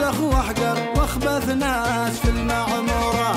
وسخ واحقر واخبث ناس في المعمورة.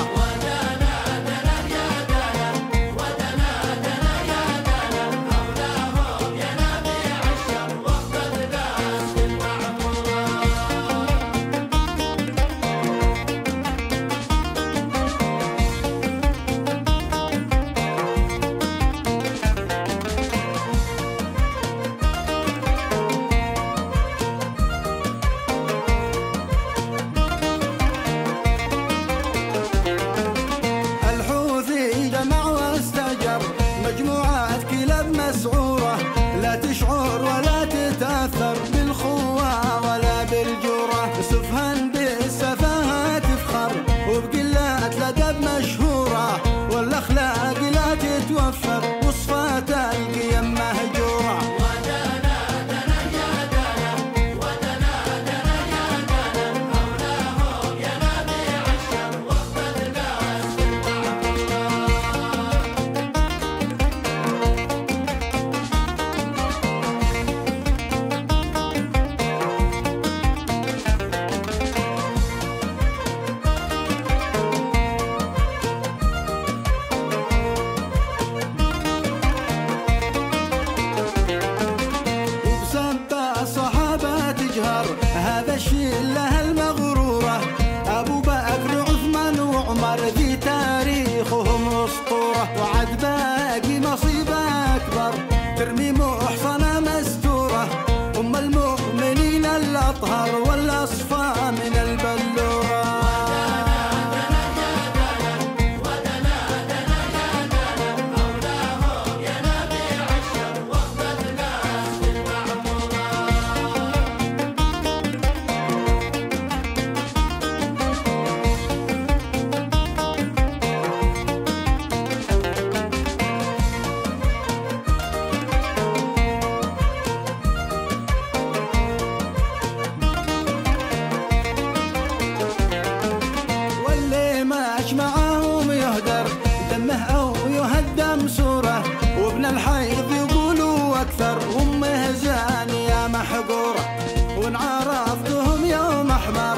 مجموعات كلاب مسعورة لا تشعر ولا تتأثر بالخوة ولا بالجورة. سفهان بالسفاهة تفخر وبقلة الأدب مشهورة، والأخلاق لا تتوفر وصفات القيم مهجورة. هذا الشلة المغرورة أبو بكر عثمان وعمر ذي تاريخهم أسطورة. وعد باقي مصيبة أكبر ترمي محصنة مستورة، أم المؤمنين الأطهر والأصفى من البلورة. معاهم يهدر دمه أو يهدم سورة، وابن الحيض يقولوا أكثر أمه زانية محقورة. وإن عرفتهم يوم أحمر